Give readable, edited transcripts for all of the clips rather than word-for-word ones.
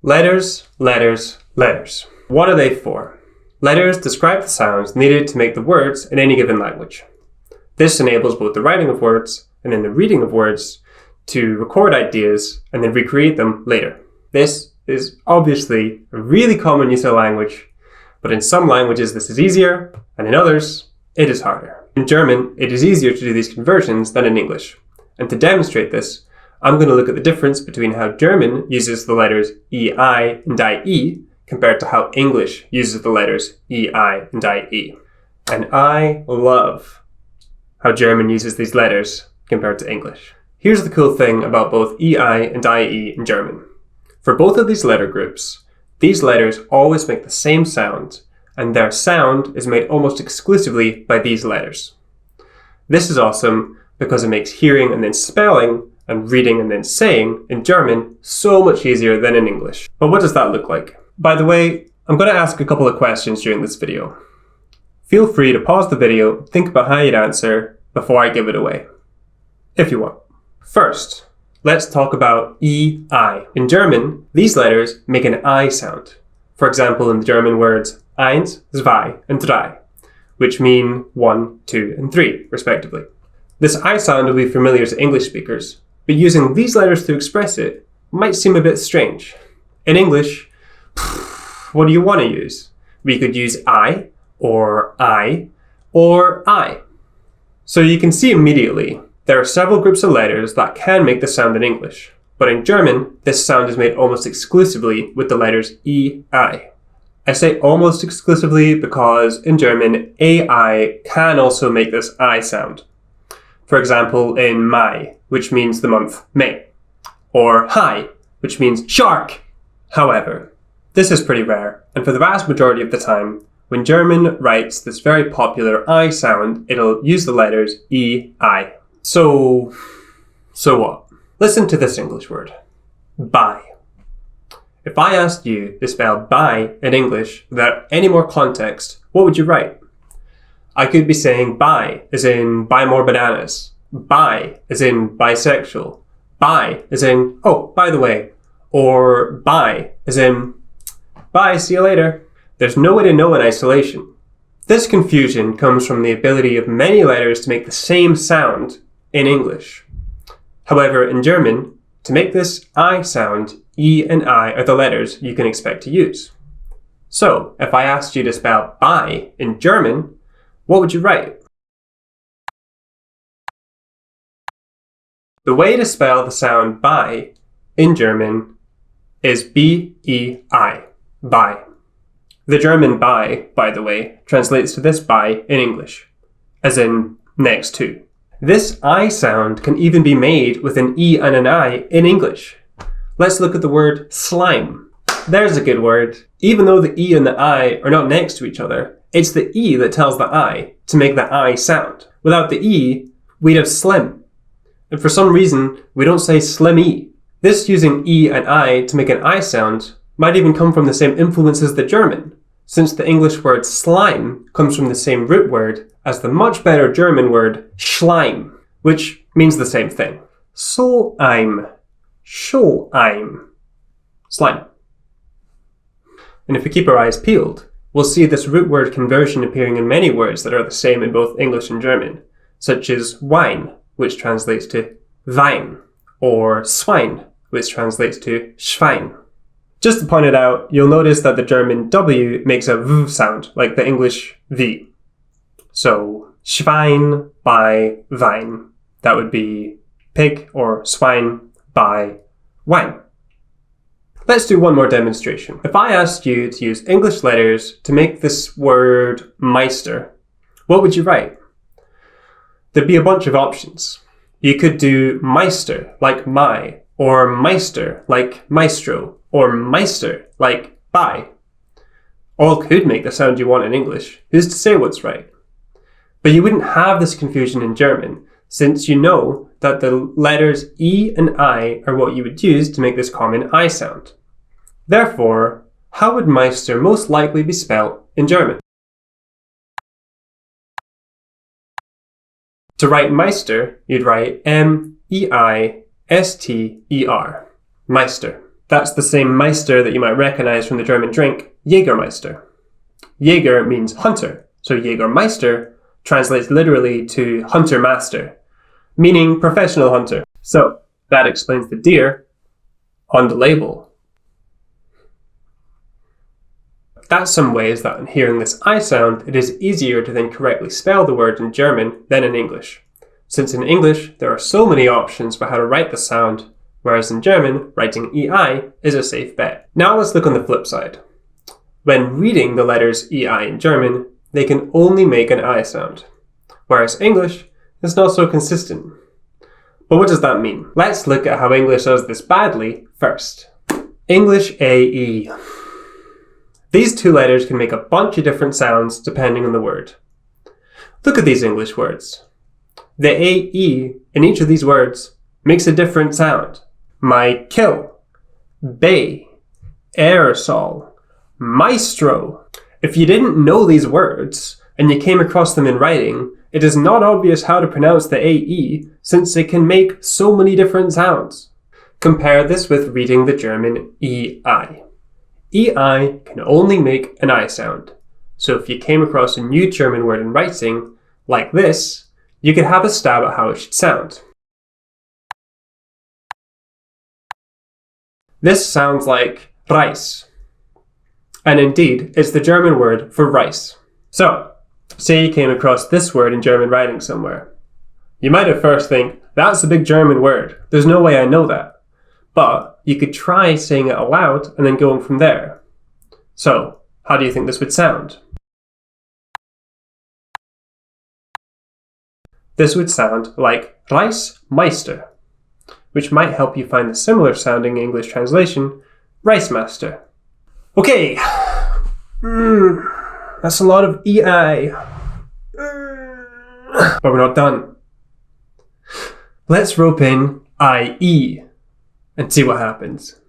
Letters, letters, letters. What are they for? Letters describe the sounds needed to make the words in any given language. This enables both the writing of words and then the reading of words to record ideas and then recreate them later. This is obviously a really common use of language, but in some languages this is easier, and in others it is harder. In German, it is easier to do these conversions than in English. And to demonstrate this, I'm going to look at the difference between how German uses the letters EI and IE compared to how English uses the letters EI and IE. And I love how German uses these letters compared to English. Here's the cool thing about both EI and IE in German. For both of these letter groups, these letters always make the same sound, and their sound is made almost exclusively by these letters. This is awesome because it makes hearing and then spelling and reading and then saying in German so much easier than in English. But what does that look like? By the way, I'm going to ask a couple of questions during this video. Feel free to pause the video, think about how you'd answer before I give it away, if you want. First, let's talk about EI. In German, these letters make an I sound. For example, in the German words eins, zwei, and drei, which mean 1, 2, and 3, respectively. This I sound will be familiar to English speakers, but using these letters to express it might seem a bit strange. In English, what do you want to use? We could use I, or I, or I. So you can see immediately, there are several groups of letters that can make the sound in English, but in German, this sound is made almost exclusively with the letters EI. I say almost exclusively because in German, AI can also make this I sound. For example, in Mai, which means the month May, or Hai, which means shark. However, this is pretty rare, and for the vast majority of the time, when German writes this very popular I sound, it'll use the letters EI. So what? Listen to this English word. Buy. If I asked you to spell buy in English without any more context, what would you write? I could be saying buy as in buy more bananas. Buy as in bisexual. Buy as in, oh, by the way. Or buy as in, bye, see you later. There's no way to know in isolation. This confusion comes from the ability of many letters to make the same sound in English. However, in German, to make this I sound, E and I are the letters you can expect to use. So, if I asked you to spell buy in German, what would you write? The way to spell the sound buy in German is B-E-I, buy. The German buy, by the way, translates to this buy in English, as in next to. This I sound can even be made with an E and an I in English. Let's look at the word slime. There's a good word. Even though the E and the I are not next to each other, it's the E that tells the I to make the I sound. Without the E, we'd have slim. And for some reason, we don't say slim-E. This using E and I to make an I sound might even come from the same influence as the German, since the English word slime comes from the same root word as the much better German word Schleim, which means the same thing. Solheim, Scholheim, slime. And if we keep our eyes peeled, we'll see this root word conversion appearing in many words that are the same in both English and German, such as wine, which translates to Wein, or Schwein, which translates to Schwein. Just to point it out, you'll notice that the German W makes a V sound, like the English V. So, Schwein by Wein. That would be pig or swine by wine. Let's do one more demonstration. If I asked you to use English letters to make this word meister, what would you write? There'd be a bunch of options. You could do meister, like my, or meister, like maestro, or meister, like by. All could make the sound you want in English. Who's to say what's right? But you wouldn't have this confusion in German, since you know that the letters E and I are what you would use to make this common I sound. Therefore, how would meister most likely be spelled in German? To write meister, you'd write M-E-I-S-T-E-R, meister. That's the same meister that you might recognize from the German drink, Jägermeister. Jäger means hunter, so Jägermeister translates literally to hunter master, meaning professional hunter. So that explains the deer on the label. That's some ways that in hearing this I sound, it is easier to then correctly spell the word in German than in English. Since in English, there are so many options for how to write the sound, whereas in German, writing EI is a safe bet. Now let's look on the flip side. When reading the letters EI in German, they can only make an I sound, whereas English is not so consistent. But what does that mean? Let's look at how English does this badly first. English AE. These two letters can make a bunch of different sounds depending on the word. Look at these English words. The AE in each of these words makes a different sound. My kill, bay, aerosol, maestro. If you didn't know these words and you came across them in writing, it is not obvious how to pronounce the AE since it can make so many different sounds. Compare this with reading the German EI. EI can only make an I sound. So if you came across a new German word in writing, like this, you could have a stab at how it should sound. This sounds like Reis. And indeed, it's the German word for rice. So, say you came across this word in German writing somewhere. You might at first think, that's a big German word. There's no way I know that. But you could try saying it aloud and then going from there. So, how do you think this would sound? This would sound like Reismeister, which might help you find the similar sounding English translation, Rice Master. Okay, that's a lot of EI, but we're not done. Let's rope in IE and see what happens.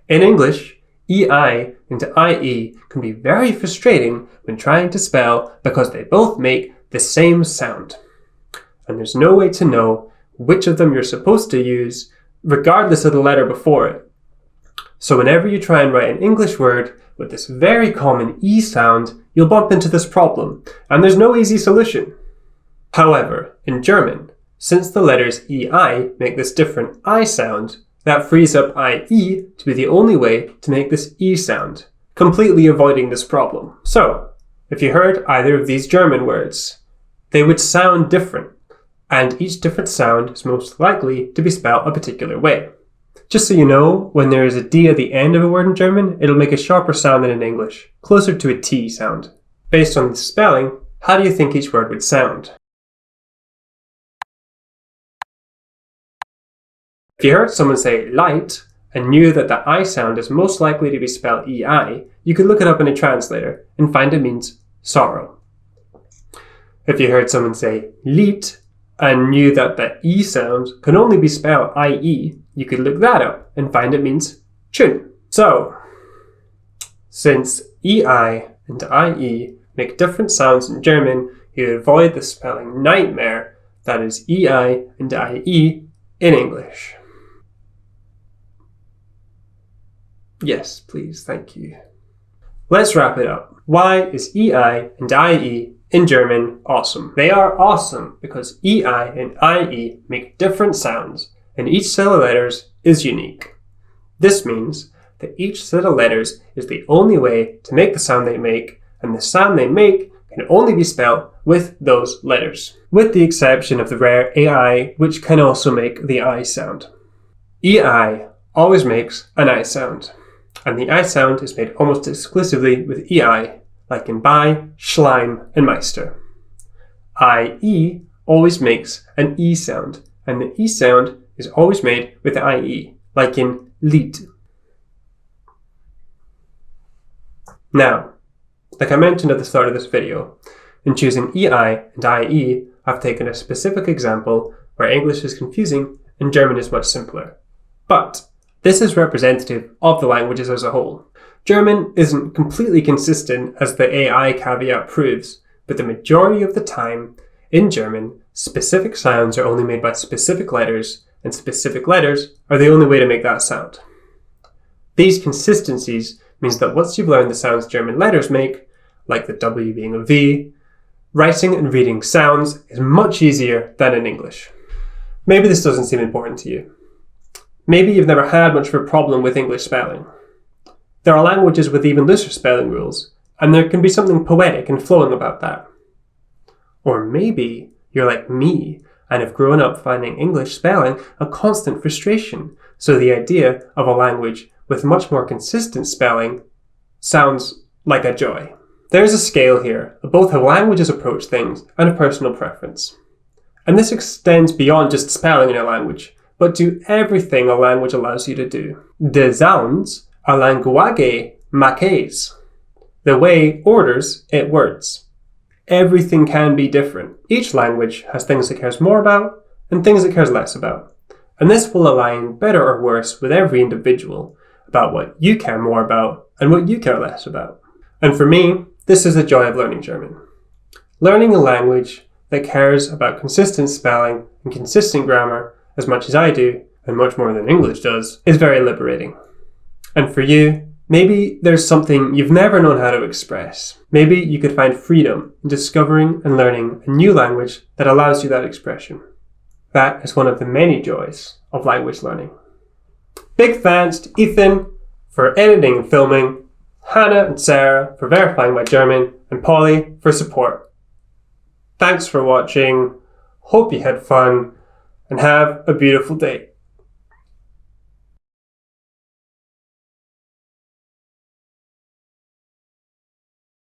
In English, EI into IE can be very frustrating when trying to spell because they both make the same sound. And there's no way to know which of them you're supposed to use regardless of the letter before it. So whenever you try and write an English word with this very common E sound, you'll bump into this problem, and there's no easy solution. However, in German, since the letters EI make this different I sound, that frees up IE to be the only way to make this E sound, completely avoiding this problem. So, if you heard either of these German words, they would sound different, and each different sound is most likely to be spelled a particular way. Just so you know, when there is a D at the end of a word in German, it'll make a sharper sound than in English, closer to a T sound. Based on the spelling, how do you think each word would sound? If you heard someone say light and knew that the I sound is most likely to be spelled EI, you could look it up in a translator and find it means sorrow. If you heard someone say Lied and knew that the E sound can only be spelled IE, you could look that up and find it means schön. So, since EI and IE make different sounds in German, you avoid the spelling nightmare that is EI and IE in English. Yes, please, thank you. Let's wrap it up. Why is EI and IE in German awesome? They are awesome because EI and IE make different sounds, and each set of letters is unique. This means that each set of letters is the only way to make the sound they make, and the sound they make can only be spelled with those letters, with the exception of the rare AI, which can also make the I sound. EI always makes an I sound, and the I sound is made almost exclusively with EI, like in bei, Schleim, and Meister. IE always makes an E sound, and the E sound is always made with IE, like in Lied. Now, like I mentioned at the start of this video, in choosing EI and IE, I've taken a specific example where English is confusing and German is much simpler. But this is representative of the languages as a whole. German isn't completely consistent as the AI caveat proves, but the majority of the time, in German, specific sounds are only made by specific letters, and specific letters are the only way to make that sound. These consistencies means that once you've learned the sounds German letters make, like the W being a V, writing and reading sounds is much easier than in English. Maybe this doesn't seem important to you. Maybe you've never had much of a problem with English spelling. There are languages with even looser spelling rules, and there can be something poetic and flowing about that. Or maybe you're like me and have grown up finding English spelling a constant frustration, so the idea of a language with much more consistent spelling sounds like a joy. There's a scale here of both how languages approach things and of personal preference. And this extends beyond just spelling in a language, but to everything a language allows you to do. De sounds are language maquets. The way orders it words. Everything can be different. Each language has things it cares more about and things it cares less about. And this will align better or worse with every individual about what you care more about and what you care less about. And for me, this is the joy of learning German. Learning a language that cares about consistent spelling and consistent grammar as much as I do, and much more than English does, is very liberating. And for you, maybe there's something you've never known how to express. Maybe you could find freedom in discovering and learning a new language that allows you that expression. That is one of the many joys of language learning. Big thanks to Ethan for editing and filming, Hanna and Sarah for verifying my German, and Polly for support. Thanks for watching, hope you had fun, and have a beautiful day.